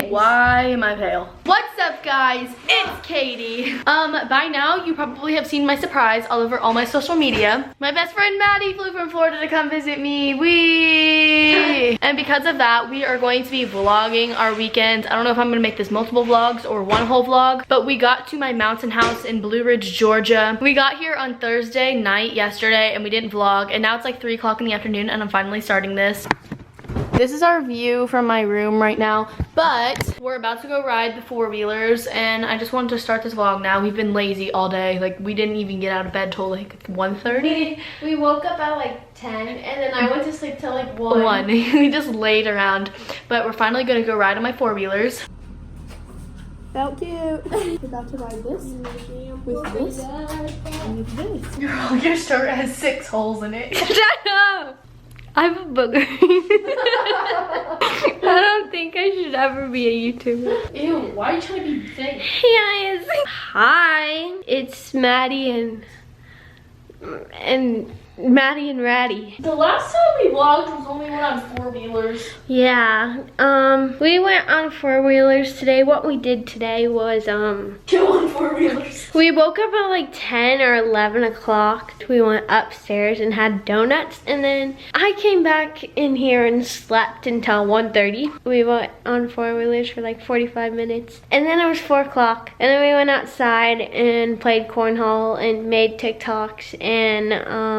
face. Why am I pale? What's up, guys? It's Katie. By now you probably have seen my surprise all over all my social media. My best friend Maddie flew from Florida to come visit me. Whee! And because of that, we are going to be vlogging our weekends. I don't know if I'm gonna make this multiple vlogs or one whole vlog, but we got to my mountain house in Blue Ridge, Georgia. We got here on Thursday night yesterday and we didn't vlog, and now it's like 3 o'clock in the afternoon and I'm finally starting this. This is our view from my room right now, but we're about to go ride the 4-wheelers and I just wanted to start this vlog now. We've been lazy all day. Like, we didn't even get out of bed till like 1:30. We woke up at like 10 and then I went to sleep till like 1. We just laid around, but we're finally gonna go ride on my 4-wheelers. Felt cute. We're about to ride this with this and with this. Your shirt has 6 holes in it. Shut up! I have a booger. I don't think I should ever be a YouTuber. Ew, why are you trying to be big? Hey guys. Hi, it's Maddie and Maddie and Ratty. The last time we vlogged was only when on 4-wheelers. Yeah, we went on 4-wheelers today. What we did today was, Go on 4-wheelers. we woke up at like 10 or 11 o'clock. We went upstairs and had donuts, and then I came back in here and slept until 1:30. We went on 4-wheelers for like 45 minutes, and then it was 4 o'clock, and then we went outside and played cornhole and made TikToks and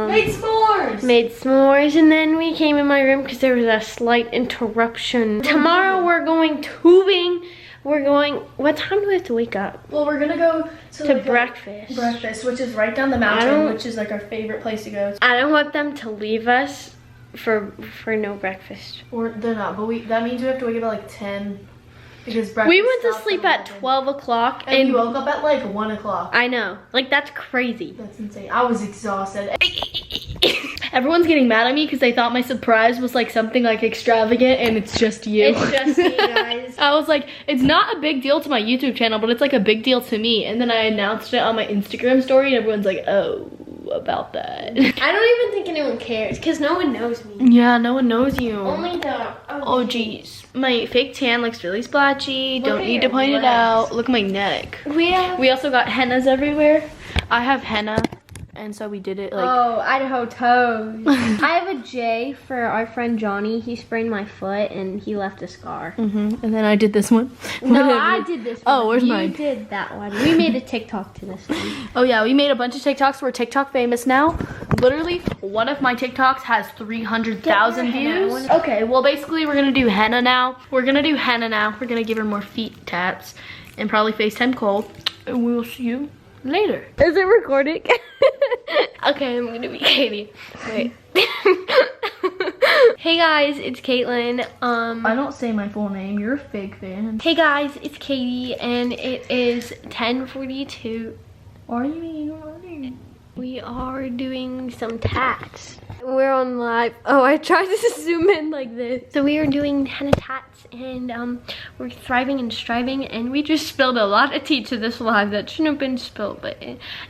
made s'mores, and then we came in my room because there was a slight interruption. Tomorrow we're going tubing. We're going, what time do we have to wake up? Well, we're gonna go to like breakfast. Breakfast, which is right down the mountain, which is like our favorite place to go. I don't want them to leave us for no breakfast. Or they're not, but that means we have to wake up at like 10 because breakfast. We went to sleep at 12 o'clock and we woke up at like 1 o'clock. I know, like that's crazy. That's insane. I was exhausted. Everyone's getting mad at me because they thought my surprise was like something like extravagant, and it's just you. It's just me, guys. I was like, it's not a big deal to my YouTube channel, but it's like a big deal to me. And then I announced it on my Instagram story and everyone's like, oh, about that. I don't even think anyone cares because no one knows me. Yeah, no one knows you. Only the Oh geez, my fake tan looks really splotchy. Don't need to point it out. Look at my neck. We also got hennas everywhere. I have henna, and so we did it like. Oh, Idaho toes. I have a J for our friend Johnny. He sprained my foot and he left a scar. And then I did this one. No, I did this one. Oh, where's mine? You did that one. We made a TikTok to this one. Oh yeah, we made a bunch of TikToks. We're TikTok famous now. Literally, one of my TikToks has 300,000 views. Okay, well basically we're gonna do henna now. We're gonna give her more feet tats and probably FaceTime Cole. And we will see you later. Is it recording? Okay, I'm gonna be Katie. Wait. Hey guys, it's Caitlin. I don't say my full name. You're a fake fan. Hey guys, it's Katie, and it is 10:42. Are you being funny? We are doing some tats. We're on live. Oh, I tried to zoom in like this. So we are doing henna tats, and we're thriving and striving, and we just spilled a lot of tea to this live that shouldn't have been spilled, but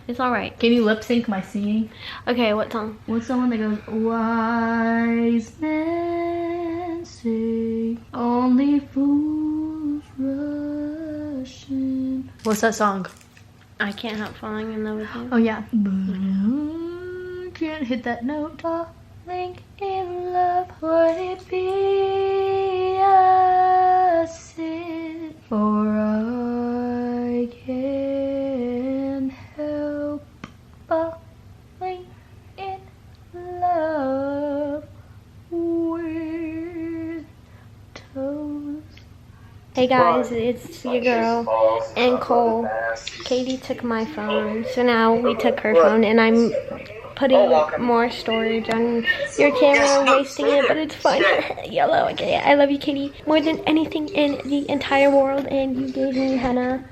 it's all right. Can you lip sync my singing? Okay, what song? What's the one that goes, wise men say only fools rush in. What's that song? I can't help falling in love with you. Oh yeah. But I can't hit that note. Falling in love, would it be a sin? For I can't help falling in love with toes. Hey guys, it's your girl and Cole. Katie took my phone, so now we took her phone, and I'm putting more storage on your camera and wasting it, but it's fine. Yellow, okay. I love you, Katie, more than anything in the entire world, and you gave me henna.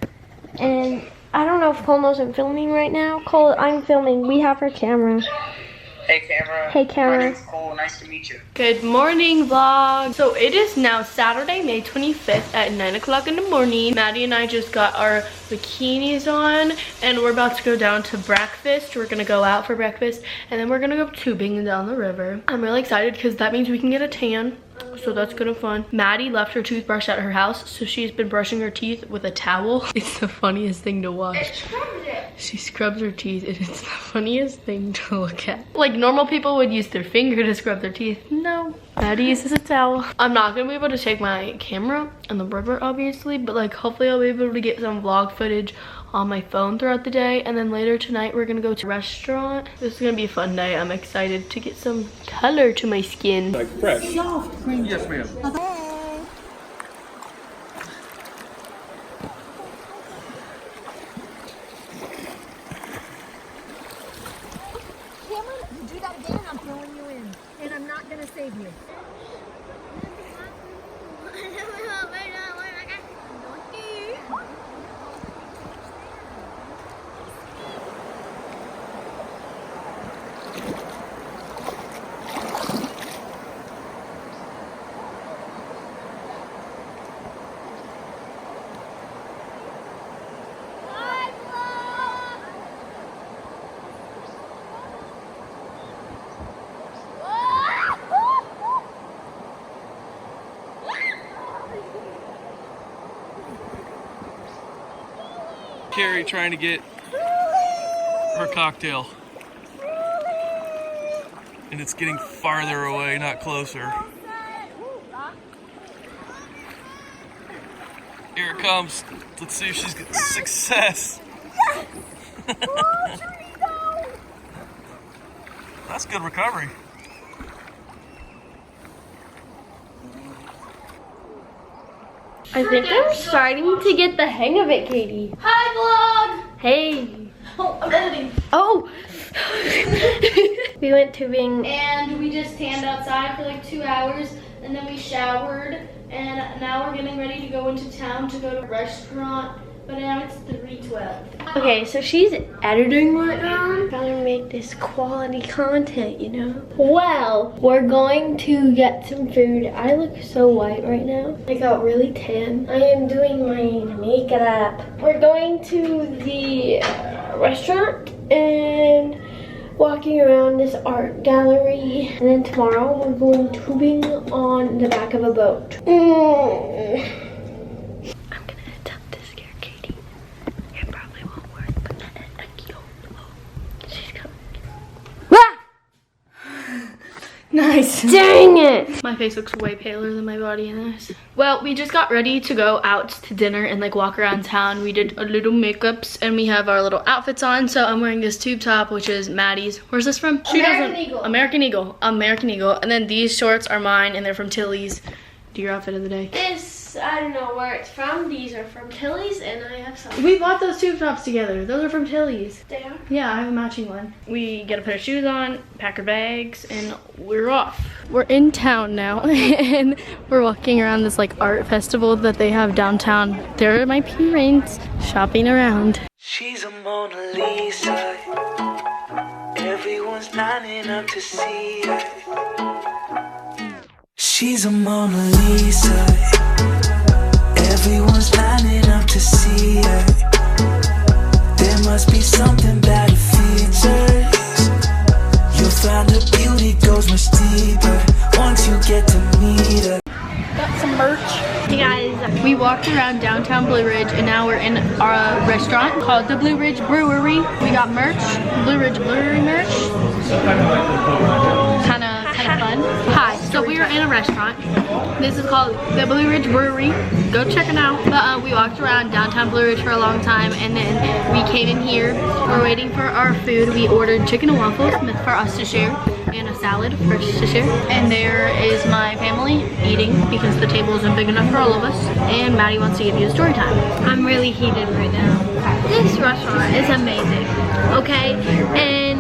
And I don't know if Cole knows I'm filming right now. Cole, I'm filming. We have her camera. Hey camera. Hey, camera. My name's Cole. Nice to meet you. Good morning, vlog. So it is now Saturday, May 25th at 9 o'clock in the morning. Maddie and I just got our bikinis on and we're about to go down to breakfast. We're gonna go out for breakfast and then we're gonna go tubing down the river. I'm really excited because that means we can get a tan. So that's good and fun. Maddie left her toothbrush at her house, so she's been brushing her teeth with a towel. It's the funniest thing to watch. It scrubs it. She scrubs her teeth and it's the funniest thing to look at. Like normal people would use their finger to scrub their teeth. No, Maddie uses a towel. I'm not gonna be able to take my camera in the river obviously, but like hopefully I'll be able to get some vlog footage on my phone throughout the day, and then later tonight we're gonna go to a restaurant. This is gonna be a fun day. I'm excited to get some color to my skin. Like fresh. Soft cream. Yes, ma'am. Cameron, you do that again, I'm throwing you in. And I'm not gonna save you. Carrie trying to get her cocktail. And it's getting farther away, not closer. Here it comes. Let's see if she's got success. That's good recovery. I think I'm starting to get the hang of it, Katie. Hi vlog! Hey. Oh, I'm editing. Oh. We went tubing. And we just tanned outside for like 2 hours and then we showered and now we're getting ready to go into town to go to a restaurant, but now it's 3:12. Okay, so she's editing right now. Trying to make this quality content, you know? Well, we're going to get some food. I look so white right now. I got really tan. I am doing my makeup. We're going to the restaurant and walking around this art gallery. And then tomorrow we're going tubing on the back of a boat. I'm gonna attempt to scare Katie. It probably won't work, but she's coming. Nice. Dang it! My face looks way paler than my body in this. Well, we just got ready to go out to dinner and like walk around town. We did a little makeups and we have our little outfits on. So I'm wearing this tube top, which is Maddie's. Where's this from? American Eagle. American Eagle. American Eagle. And then these shorts are mine and they're from Tilly's. Do your outfit of the day. This, I don't know where it's from. These are from Tilly's and I have some. We bought those tube tops together. Those are from Tilly's. They are? Yeah, I have a matching one. We get a pair of shoes on, pack our bags, and we're off. We're in town now, and we're walking around this like art festival that they have downtown. There are my parents shopping around. She's a Mona Lisa. Everyone's lining up to see her. She's a Mona Lisa. Everyone's lining up to see her. There must be something about her features. You'll find her beauty goes much deeper once you get to meet her. Got some merch. Hey guys, we walked around downtown Blue Ridge and now we're in our restaurant called the Blue Ridge Brewery. We got merch, Blue Ridge Brewery merch. Kind of fun. Hi, so we are in a restaurant. This is called the Blue Ridge Brewery. Go check it out. But we walked around downtown Blue Ridge for a long time and then we came in here. We're waiting for our food. We ordered chicken and waffles for us to share and a salad for us to share. And there is my family eating because the table isn't big enough for all of us. And Maddie wants to give you a story time. I'm really heated right now. This restaurant is amazing, okay? And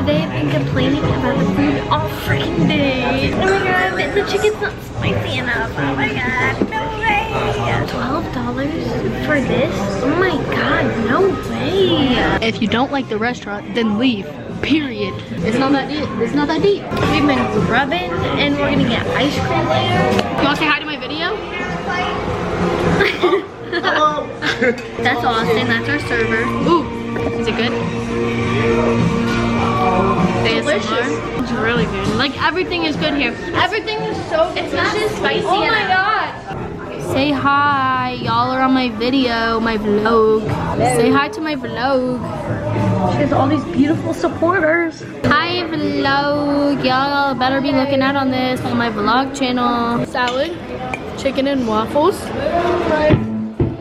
they've been complaining about the food all freaking day. Oh my god, the chicken's not spicy enough. Oh my god, no way. $12 for this? Oh my god, no way. If you don't like the restaurant, then leave. Period. It's not that deep. It's not that deep. We've been grubbing and we're gonna get ice cream later. You want to say hi to my video? Hello. That's Austin, that's our server. Ooh, is it good? Delicious. It's really good. Like everything is good here. Everything is so delicious. It's not spicy Oh my god. Say hi. Y'all are on my video, my vlog. Say hi to my vlog. She has all these beautiful supporters. Hi vlog. Y'all better be looking out on this on my vlog channel. Salad, chicken and waffles.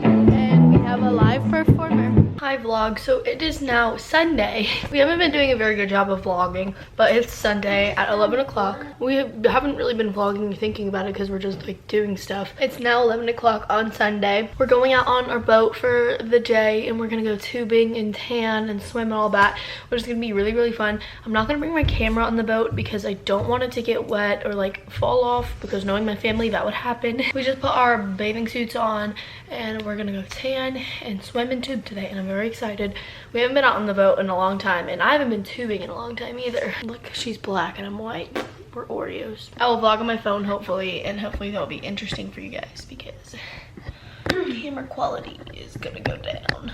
And we have a live performer. Hi vlog, so it is now Sunday. We haven't been doing a very good job of vlogging, but it's Sunday at 11 o'clock. We haven't really been vlogging or thinking about it because we're just like doing stuff. It's now 11 o'clock on Sunday. We're going out on our boat for the day and we're gonna go tubing and tan and swim and all that, which is gonna be really, really fun. I'm not gonna bring my camera on the boat because I don't want it to get wet or like fall off, because knowing my family, that would happen. We just put our bathing suits on and we're gonna go tan and swim and tube today, and I'm very excited. We haven't been out on the boat in a long time, and I haven't been tubing in a long time either. Look, she's black and I'm white. We're Oreos. I will vlog on my phone hopefully, and hopefully that'll be interesting for you guys because camera quality is gonna go down.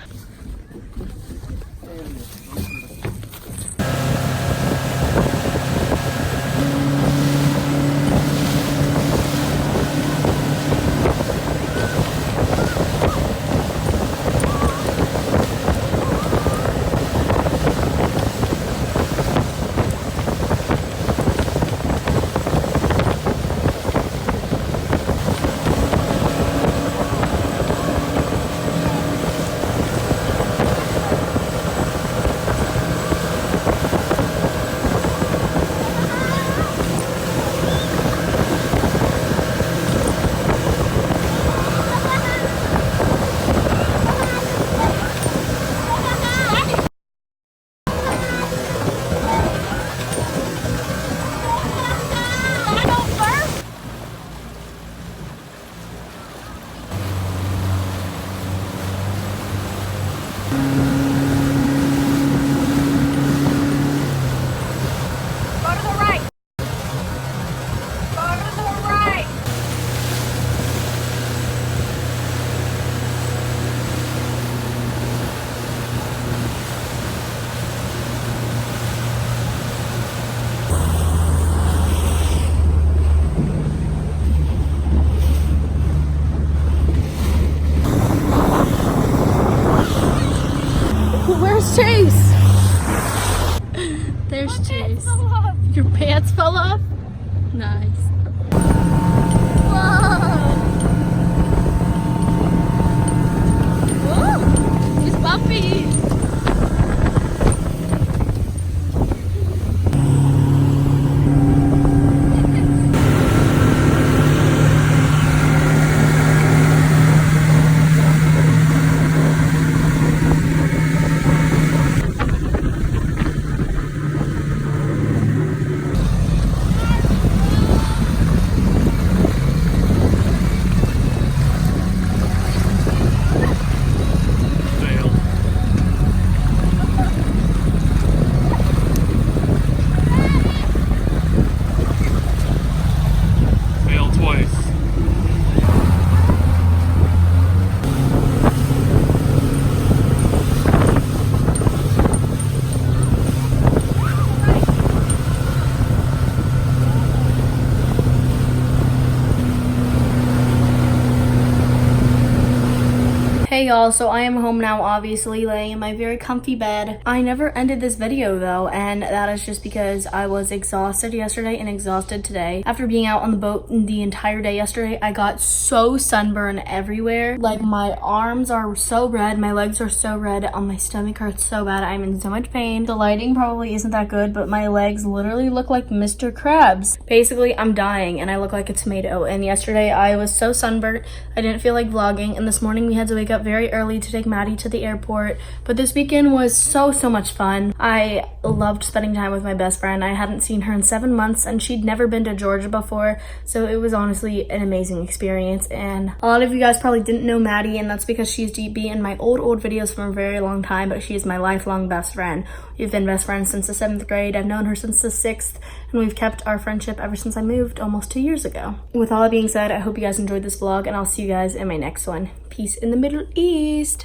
Chase! There's Chase. Your pants fell off? Nice. Whoa! Whoa! He's bumpy! Hey y'all, so I am home now, obviously, laying in my very comfy bed. I never ended this video though, and that is just because I was exhausted yesterday and exhausted today. After being out on the boat the entire day yesterday, I got so sunburned everywhere. Like, my arms are so red, my legs are so red, my stomach hurts so bad. I'm in so much pain. The lighting probably isn't that good, but my legs literally look like Mr. Krabs. Basically, I'm dying and I look like a tomato. And yesterday I was so sunburnt, I didn't feel like vlogging, and this morning we had to wake up up very early to take Maddie to the airport. But this weekend was so much fun. I loved spending time with my best friend. I hadn't seen her in 7 months and she'd never been to Georgia before, so it was honestly an amazing experience. And a lot of you guys probably didn't know Maddie, and that's because she used to be in my old videos from a very long time, but she is my lifelong best friend. We've been best friends since the 7th grade. I've known her since the 6th, and we've kept our friendship ever since I moved almost 2 years ago. With all that being said, I hope you guys enjoyed this vlog, and I'll see you guys in my next one. Peace in the Middle East.